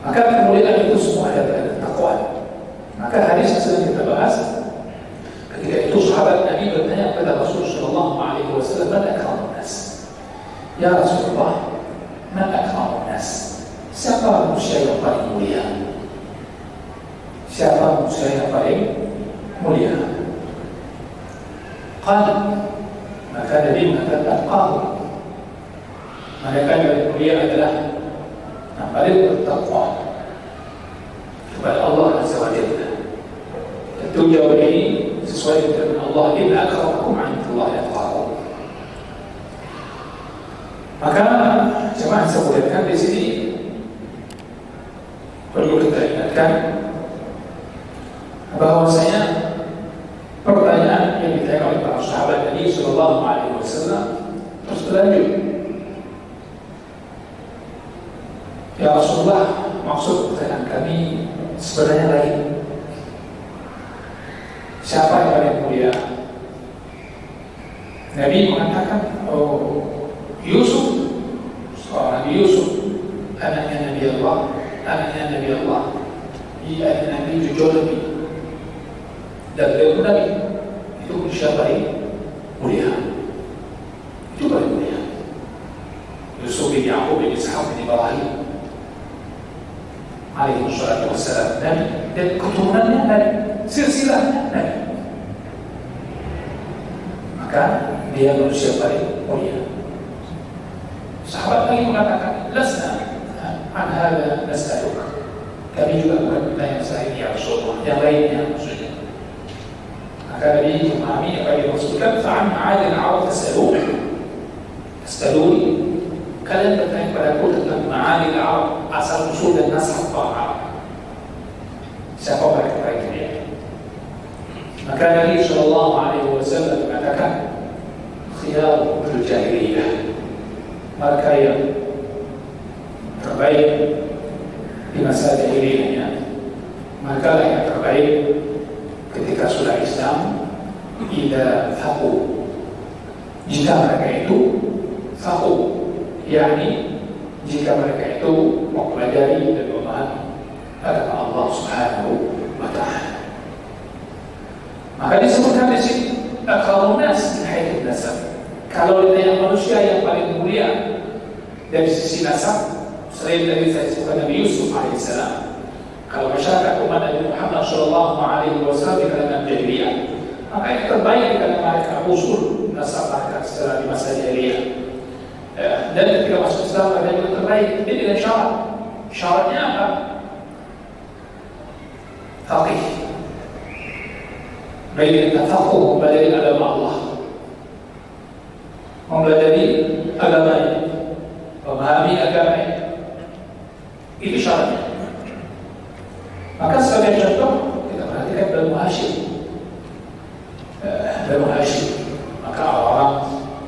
Maka kemuliaan itu semua ada pada takwa. Maka hadis yang sedang kita bahas, ketika itu sahabat Nabi bertanya kepada Rasulullah Shallallahu Alaihi Wasallam, "Man akramun nas?" Ya Rasulullah, man akramun nas? Siapa manusia yang paling mulia? Siapa manusia yang paling mulia? Maka Nabi mengatakan qal. Mereka yang mulia adalah yang paling bertakwa kepada Allah Azza wa Jalla. Tentu jawaban ini sesuai dengan Allah, inna akramakum 'indallahi atqakum. Maka jemaah sekalian di sini perlu kita ingatkan bahwasanya pertanyaan yang ditanyakan oleh para sahabat Nabi Sallallahu Alaihi Wasallam terus berlanjut. Ya Rasulullah, maksud pertanyaan kami sebenarnya lain. Siapa yang paling mulia? Nabi mengatakan, Yusuf, seorang Nabi Yusuf, anaknya Nabi Allah, ia Nabi jujur Nabi, dan beliau Nabi itu siapa paling mulia? Itu paling mulia. Yusuf bin Yaqub bin Ishaq bin Ibrahim alaihi wassalatu wassalam, Nabi, dan keturunannya Nabi, silsilahnya Nabi. Maka dia manusia paling mulia. Sahabat lagi mengatakan, lasna an hadha nas'aluka. Kami juga bukan bertanya masalah ini ya Rasulullah, yang lainnya maksudnya. Maka Nabi memahami apa yang dimaksudkan, fa'an ma'adil Arab tas'aluni. Kalian bertanya kepadaku tentang ma'adil Arab, asal usul dan nasab Arab. Siapa mereka ini? Maka Nabi Sallallahu Alaihi Wasallam mengatakan, khiyar jahiliyah, mereka yang terbaik di masa jahiliyahnya, mereka yang terbaik ketika sudah Islam. Idza faqu, jika mereka itu faqu, yakni jika mereka itu mempelajari dan memahami agama Allah Subhanahu wa Ta'ala. Maka disebutkan di sini akramun nas min haitsu nasab. Kalau ditanya manusia yang paling mulia dari sisi nasab, selain dari saya sebutkan Nabi Yusuf alaihissalam. Kalau masyarakat umat Nabi Muhammad sallallahu alaihi wasallam di kalangan jahiliyah, maka yang terbaik di kalangan mereka usul nasab mereka secara di masa jahiliyah. Dan ketika masuk Islam mereka juga terbaik. Ini dengan syarat. Syaratnya apa? Faqih. Baik tafaqquh, mempelajari agama Allah, mempelajari agamanya, memahami agamanya. Itu syaratnya. Maka sebagai contoh kita perhatikan Banu Hashim. Banu Hashim. Maka orang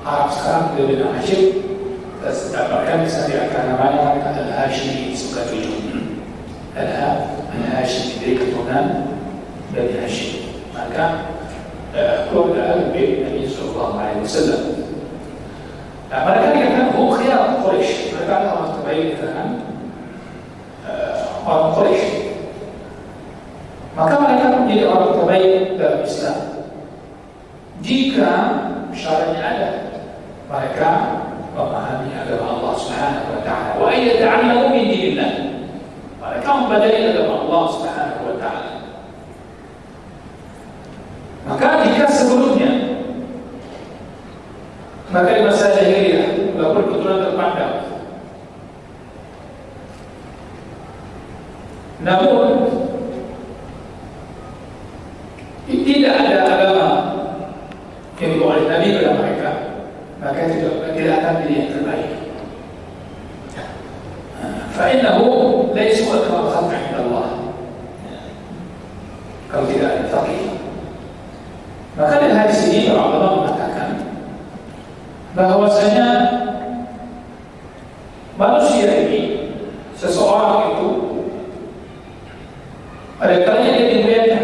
Arab sekarang dari Banu Hashim, bahkan bisa diangkat namanya mereka Al-Hashimi, suka cucu. Al-Hashimi dari keturunan Bani Hashim. Maka keluarga Al-Bait Nabi Sallallahu Alaihi Wasallam. Mereka dikatakan khiyar Quraisy. Mereka adalah orang terbaik di kalangan orang Quraisy. Maka mereka menjadi orang terbaik dalam Islam jika syaratnya ada. Mereka memahami agama Allah Subhanahu wa Ta'ala, wa yata'allamu min dinillah. Mereka mempelajari agama Allah Subhanahu wa Ta'ala. Maka jika sebelumnya maka di masa jahiliyah walaupun keturunan terpandang, namun tidak ada agama yang dibawa oleh Nabi kepada mereka, maka tidak akan jadi yang terbaik. Fa'innahu laysu akram khalqi 'inda Allah. Kalau tidak ada faqih. Maka dari hadis ini para ulama mengatakan bahwasanya manusia ini, seseorang itu pada kalanya dia dimuliakan,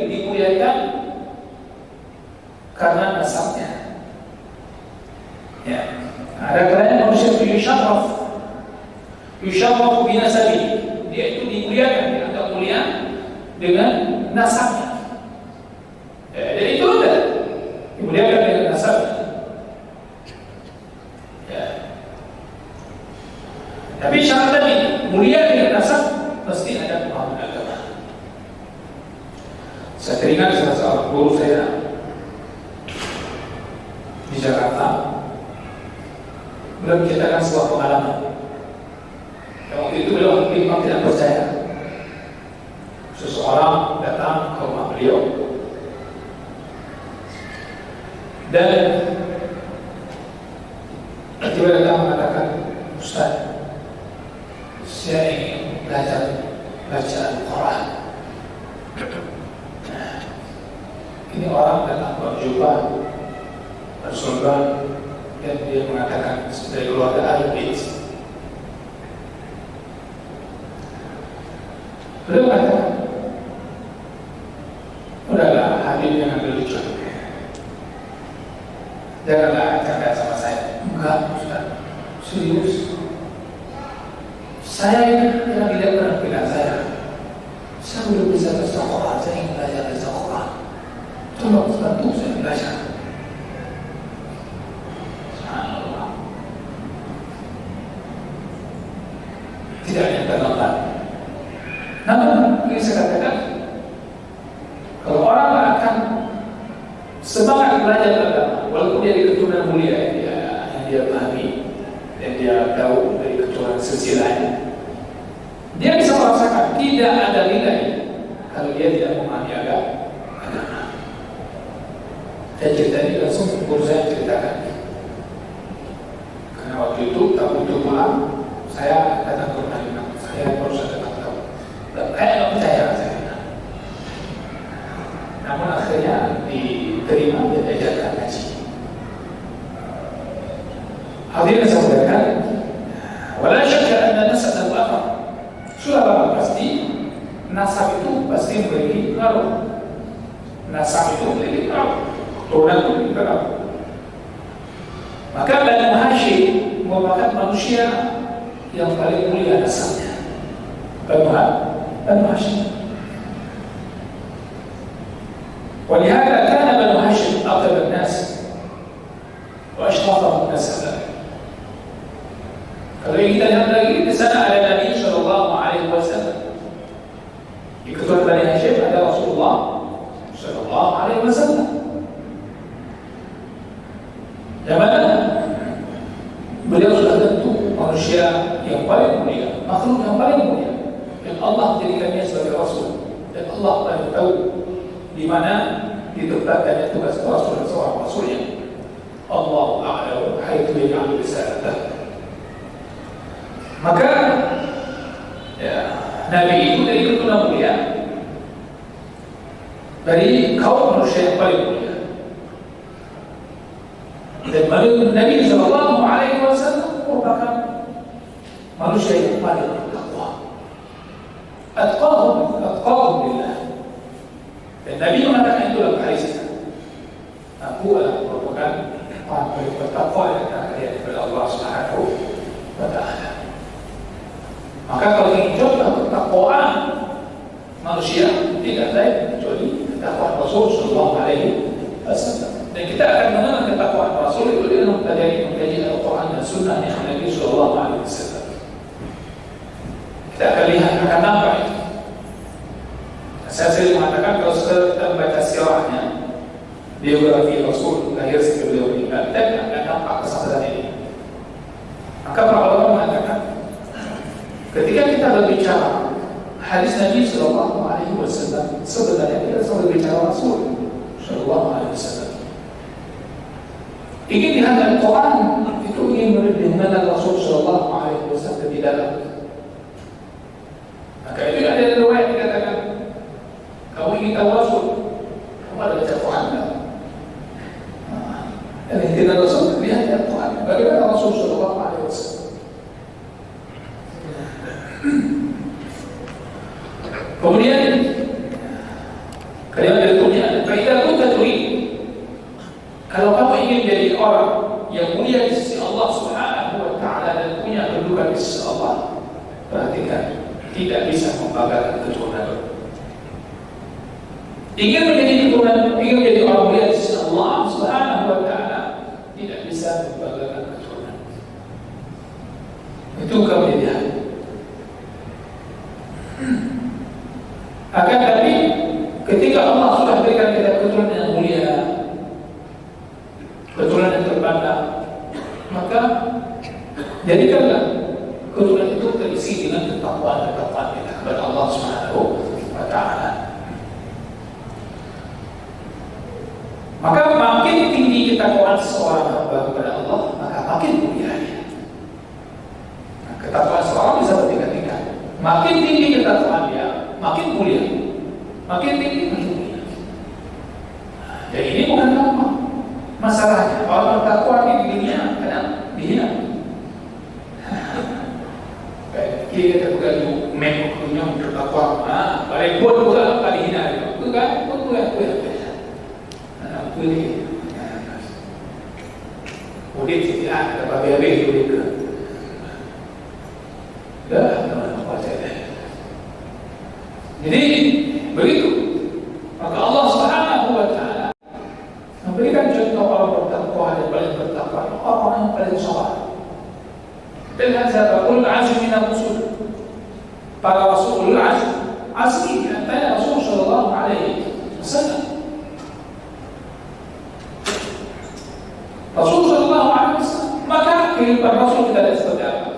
dimuliakan karena nasabnya. Ya, ada kalanya manusia itu yusharraf binasabi, dia itu dimuliakan, dianggap mulia dengan nasabnya. Dan itu ada dimuliakan dengan nasabnya. Ya. Tapi syarat tadi mulia dengan nasab mesti ada pemahaman agama. Saya teringat salah seorang guru saya di Jakarta, beliau menceritakan sebuah pengalaman. Waktu itu beliau memang tidak percaya. Seseorang datang ke rumah beliau dan tiba-tiba datang mengatakan, Ustaz, saya ingin belajar baca Al-Quran. Ini orang datang berjumpa bersorban dan dia mengatakan dari keluarga Al-Bait. Beliau mengatakan, udahlah, Habib jangan lucu, janganlah canda sama saya. Enggak, Ustaz, serius. Saya ini yang tidak pernah bilang saya belum bisa baca Quran, saya ingin belajar baca Quran. Tolong bantu saya belajar. Subhanallah. Tidak ada yang terlambat. Namun, ini saya katakan, kalau orang akan semangat belajar agama, walaupun dia dari keturunan mulia yang dia pahami dan dia tahu dari keturunan silsilah, dia bisa merasakan tidak ada nilai kalau dia tidak memahami agama. Saya cerita ini langsung guru saya ceritakan, karena waktu itu tak butuh malam, saya datang ke rumah imam, saya baru saja datang tahu, saya nggak percaya saya. Namun akhirnya diterima dan diajarkan ngaji. Hadirin saya muliakan, wala syakka anna nasab al-athar, sudah lama pasti nasab itu pasti memiliki pengaruh. Nasab itu memiliki pengaruh, turunan itu memiliki pengaruh. Maka Banu Hashim merupakan manusia yang paling mulia nasabnya. Banu Hashim. ولهذا كان بنو هاشم أطيب الناس وأشرفهم نسبا. Kalau kita lihat lagi di sana ada Nabi Sallallahu Alaihi Wasallam. Di keturunan Bani Hashim ada Rasulullah Sallallahu Alaihi Wasallam. Yang mana beliau sudah tentu manusia yang paling mulia, makhluk yang paling mulia, yang Allah menjadikannya sebagai Rasul, dan Allah paling tahu di mana ditempatkannya tugas Rasul dan seorang Rasulnya. Allahu a'lam haitsu yaj'alu risalatahu. Maka Nabi itu dari keturunan mulia, dari kaum manusia yang paling mulia. Dan Nabi Sallallahu Alaihi Wasallam merupakan manusia yang paling bertakwa. Atqahum lillah. Dan Nabi mengatakan itu dalam hadis, aku adalah merupakan orang paling bertakwa yang kalian kepada Allah Subhanahu wa Ta'ala. Maka kalau ingin contoh ketakwaan manusia tidak lain kecuali ketakwaan Rasul Sallallahu Alaihi Wasallam. Dan kita akan mengenal ketakwaan Rasul itu dengan mempelajari Al-Quran dan Sunnah Nabi Sallallahu Alaihi Wasallam. Kita akan lihat, akan nampak itu. Saya sering mengatakan kalau kita membaca sirahnya, biografi Rasul lahir sampai beliau meninggal, kita akan nampak kesadaran ini. Maka para ulama mengatakan, ketika kita berbicara hadis Nabi Sallallahu Alaihi Wasallam, sebenarnya kita sedang berbicara Rasul Sallallahu Alaihi Wasallam. Ingin lihat Al-Quran itu ingin mengenal Rasul Sallallahu Alaihi Wasallam lebih dalam. Maka itu ada riwayat dikatakan, kamu ingin tahu Rasul, kamu ada baca Quran tak? Dan yang tidak Rasul, lihat Al-Quran. Bagaimana Rasul Sallallahu Alaihi Wasallam? Kemudian kalimat berikutnya, "Faidah tutaturi." Kalau kamu ingin jadi orang yang mulia di sisi Allah Subhanahu wa Ta'ala dan punya kedudukan di sisi Allah, perhatikan tidak bisa membanggakan keturunan. Ingin menjadi keturunan, ingin menjadi orang mulia di sisi Allah Subhanahu wa Ta'ala, tidak bisa membanggakan keturunan. Itu kelebihan. Akan tapi ketika Allah sudah berikan kita keturunan yang mulia, keturunan yang terpandang, maka jadikanlah keturunan itu terisi dengan ketakwaan kita kepada Allah Subhanahu wa Ta'ala. Maka makin tinggi ketakwaan seorang hamba kepada Allah, maka makin mulia dia. Nah, ketakwaan seorang bisa bertingkat-tingkat. Makin tinggi ketakwaan dia, makin mulia. Makin tinggi, makin mulia. Nah, jadi ini bukan apa masalahnya. Orang bertakwa di dunia kadang dihina. Kita bukan punya bertakwa. Balik pun bukan kali hina. Bukan. Boleh. Boleh tidak ada babi-babi boleh ke. Dah, apa saja. Jadi begitu. Maka Allah Subhanahu wa Ta'ala memberikan contoh orang bertakwa yang paling bertakwa, orang yang paling sabar. Dengan siapa? Ulul azmi minal rusul. Para rasul ulul azmi antara Rasul sallallahu alaihi wasallam. Rasul sallallahu alaihi wasallam, maka kehidupan Rasul kita ada seperti apa?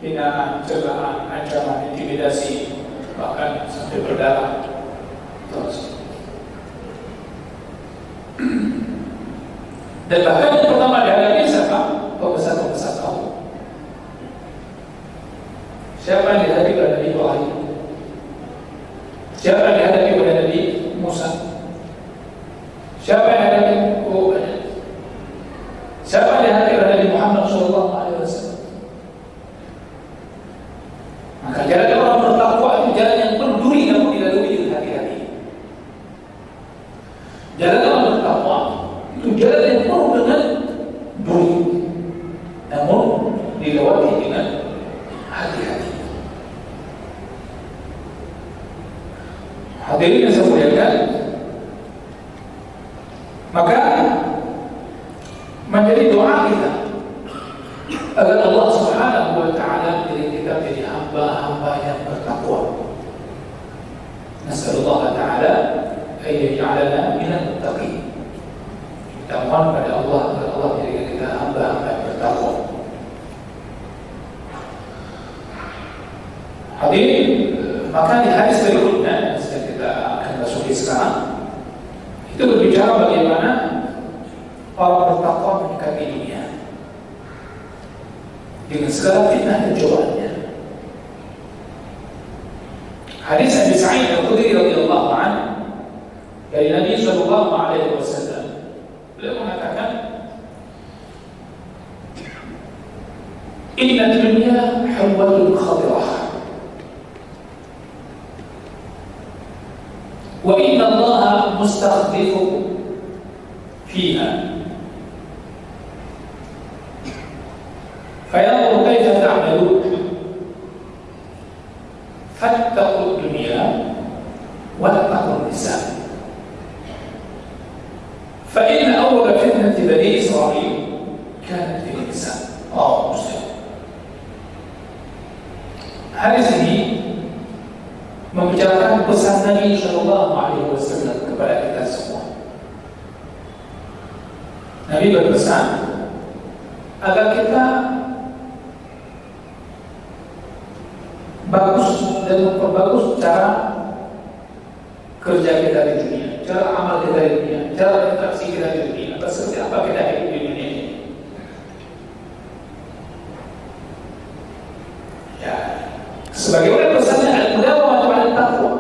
Hinaan, cobaan, ancaman, intimidasi, bahkan sampai berdarah. Terus. Dan bahkan yang pertama dihadapi siapa? Pembesar-pembesar kaum. Siapa yang dihadapi pada Nabi Ibrahim? Siapa yang dihadapi pada Nabi Musa? Siapa yang dihadapi siapa yang dihadapi pada Nabi Muhammad sallallahu alaihi wasallam? Maka jalan orang bertakwa itu jalan yang berduri namun dilalui dengan hati-hati. Jalan orang bertakwa itu jalan yang penuh dengan duri, namun dilewati dengan hati-hati. Hadirin yang saya muliakan, maka menjadi doa kita agar Allah Subhanahu wa Ta'ala menjadikan kita menjadi hamba-hamba yang bertakwa. Nasallallahu Ta'ala an yaj'alana minal muttaqin. Kita mohon pada Allah agar Allah menjadikan kita hamba-hamba yang bertakwa. Hadirin, maka di hadis berikutnya yang kita akan masuki sekarang itu berbicara bagaimana orang bertakwa menyikapi dunia dengan segala fitnah dan cobaannya. Hadis Abi Sa'id Al-Khudri radhiyallahu anhu dari Nabi sallallahu alaihi wasallam, beliau mengatakan, "Inna dunya hulwatun khadirah, wa inna Allah mustakhlifukum fiha. فينظر كيف تعملون فاتقوا الدنيا واتقوا النساء فإن أول فتنة بني إسرائيل كانت في النساء." رواه مسلم. Hadis ini membicarakan pesan Nabi sallallahu alaihi wasallam kepada kita semua. Nabi berpesan agar kita bagus dan memperbagus cara kerja kita di dunia, cara amal kita di dunia, cara interaksi kita di dunia, seperti apa kita hidup di dunia ini. Ya, sebagaimana pesannya al-mudawamah ala taqwa.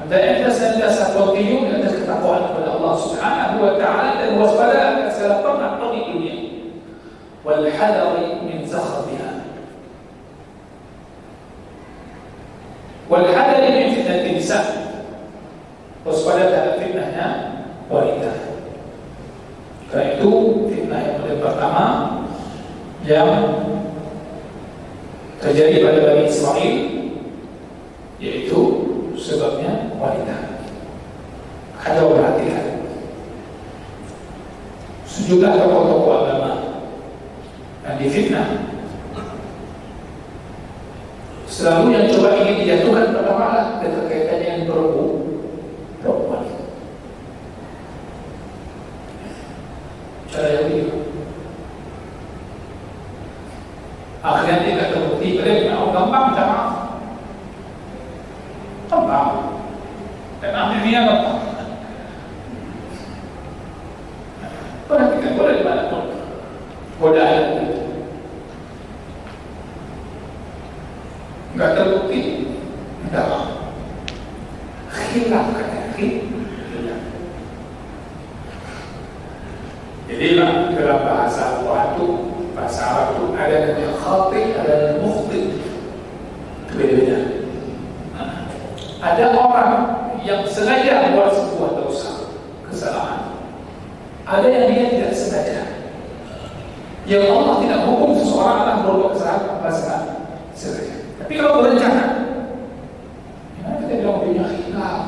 Hendaknya kita senantiasa kontinu dengan ketakwaan kepada Allah Subhanahu wa Ta'ala dan waspada akan segala pernak-pernik dunia. Wal hadari min zakhriha. Walhadari min fitnati nisa, waspada terhadap fitnahnya wanita. Karena itu fitnah yang pertama yang terjadi pada Bani Israel, yaitu sebabnya wanita. Ada perhatikan sejumlah tokoh-tokoh agama yang difitnah, selalu yang coba ingin dijatuhkan pertama keterkaitannya dengan perempuan. Cara yang begitu akhirnya tidak terbukti. Mereka gampang minta maaf, gampang, dan akhirnya gampang. Perhatikan, boleh dimanapun godaan itu nggak terbukti, minta maaf. Khilaf katanya, khilaf. Jadi dalam bahasa Arab itu ada namanya khati, ada namanya mukhti. Itu beda-beda. Ada orang yang sengaja membuat sebuah dosa, kesalahan. Ada yang dia tidak sengaja. Yang Allah tidak hukum seseorang akan berbuat kesalahan apa sengaja. Tapi kalau berencana, gimana kita bilang punya khilaf?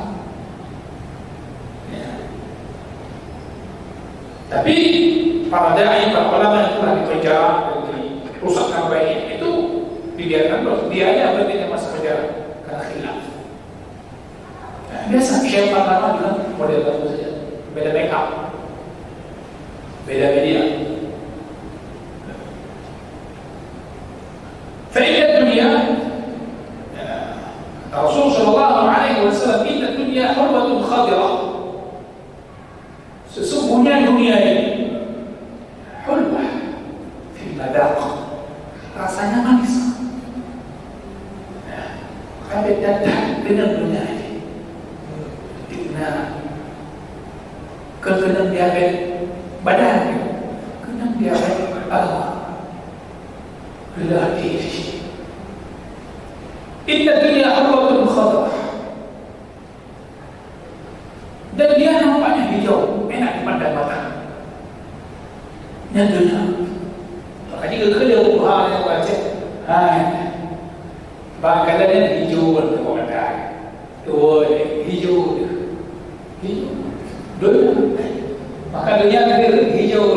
Ya. Tapi para dai, para ulama yang telah dipenjara dan dirusak namanya itu dibiarkan loh, dia aja berarti masa penjara karena khilaf. Nah, biasa syaitan lama juga model baru saja, beda make up, beda media. Faedah dunia, Rasul Shallallahu Alaihi Wasallam, inna dunia hulwatun khadirah. Sesungguhnya dunia ini hulwah fil madaq, rasanya manis. Ada datang dengan dunia ini, kena diabet badan, kena diabet agama. Bila diri. Inna dunia hulwatun khadirah. Dan dia nampaknya hijau, enak dipandang mata. Yang dunia. Maka jika dia ubah yang baca, bakalannya hijau berkewadah. Dua hijau, hijau. Dunia. Maka dunia dia hijau.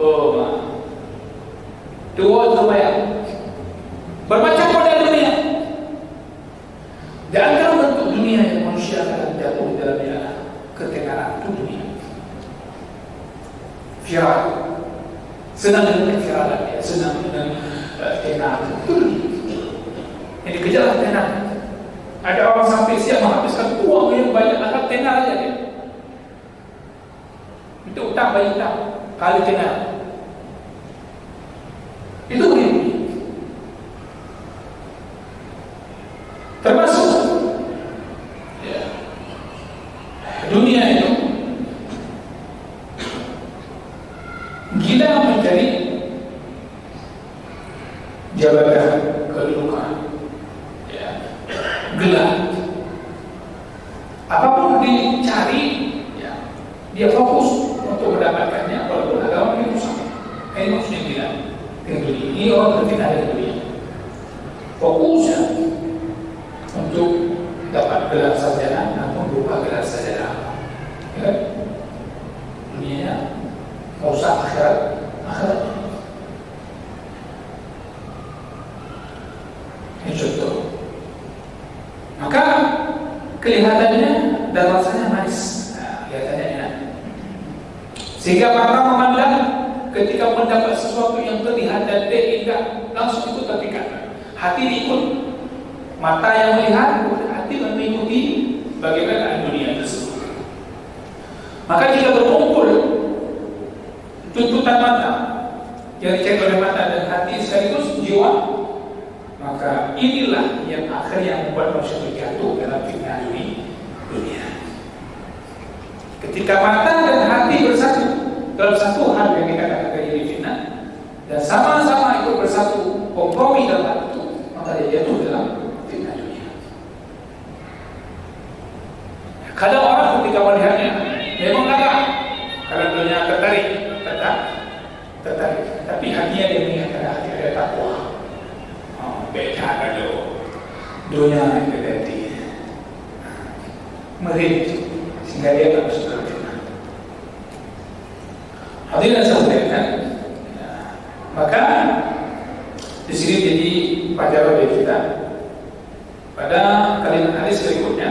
Oh, dua supaya bermacam model dunia. Di antara bentuk dunia yang manusia akan jatuh di dalamnya ketenaran itu dunia. Viral, senang dengan keviralan dia, senang dengan tenar itu dunia. Yang dikejar tenar. Ada orang sampai siap menghabiskan uang yang banyak akan tenar aja dia. Itu utang bayi utang kali tenar. Itu begini. Termasuk ya, dunia itu gila mencari jabatan, kedudukan, ya, gelar. Apapun dicari, ya, dia fokus untuk mendapatkannya, walaupun agama itu sama. Ini maksudnya gila. Ini orang terfitnah dari dunia. Fokusnya untuk dapat gelar sarjana, namun berupa gelar sarjana. Ya? Dunia mau usah akhirat. Ini contoh. Maka kelihatannya dan rasanya manis, kelihatannya enak. Sehingga mata memandang. Ketika mendapat sesuatu yang terlihat dan indah, langsung itu terpikat. Hati ikut. Mata yang melihat, hati mengikuti bagaimana dunia tersebut. Maka jika berkumpul tuntutan mata yang dicari oleh mata dan hati sekaligus jiwa, maka inilah yang akhirnya membuat manusia jatuh dalam fitnah dunia. Ketika mata dan hati bersatu dalam satu hal yang dikatakan jadi fitnah, dan sama-sama ikut bersatu kompromi dalam hal itu, maka dia jatuh dalam fitnah dunia. Kadang orang ketika melihatnya memang agak, kalau dunia tertarik, tapi hatinya dia melihat ada hati ada takwa. dunia itu tadi merindu sehingga dia tak bisa terjuna. Hadirin sekalian, maka di sini jadi pelajaran bagi kita. Pada kalimat hadis berikutnya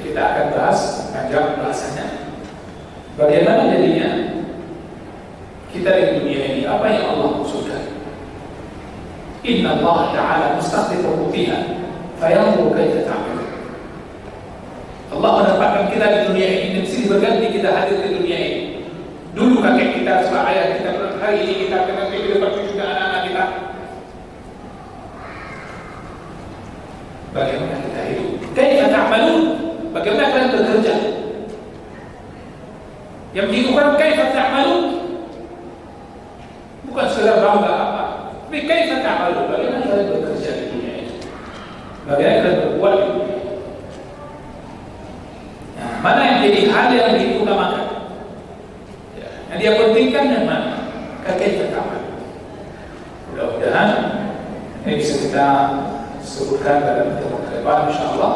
kita akan bahas panjang bahasanya. Bagaimana jadinya kita di dunia ini, apa yang Allah maksudkan? Inna Allah Ta'ala mustakhlifukum fiha fayanzuru kaifa ta'malun. Allah menempatkan kita di dunia ini dan sini berganti kita hadir di dunia ini. Dulu kakek kita, sebab ayah kita, hari ini kita akan nanti ke depan juga anak-anak kita. Bagaimana kita hidup? Kaifa ta'malun? Bagaimana kalian bekerja? Yang diukur kaifa ta'malun? Bukan sekedar bangga apa, tapi kaifa ta'malun? Bagaimana kalian bekerja di dunia ini? Bagaimana kalian berbuat di dunia ini? Nah, mana yang jadi hal yang diutamakan? Yang dia pentingkan yang mana? Kaifa ta'malun? Mudah-mudahan ini bisa kita sebutkan dalam pertemuan ke depan, insyaAllah.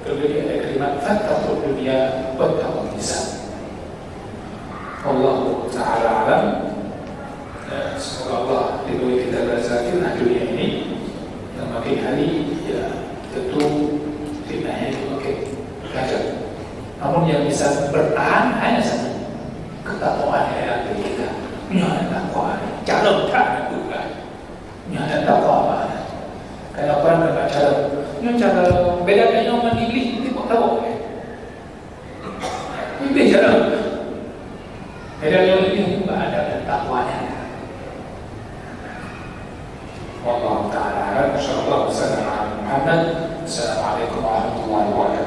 Kemudian ada kalimat fattaqud dunya wattaqun nisa. Wallahu ta'ala alam. Semoga Allah diberi kita rezeki di dunia ini, dan makin hari ya tentu fitnahnya itu makin kacau. Namun yang bisa bertahan hanya satu, ketakwaan yang ada di kita. Punya takwa, calon tak bukan. Punya takwa mana? Karena orang kena cara bedakan dengan iblis itu kok tahu? Iblis cara bedakan ini enggak ada takwanya. Wallahu ta'ala a'lam. Insyaallah. Wassalamualaikum warahmatullahi wabarakatuh.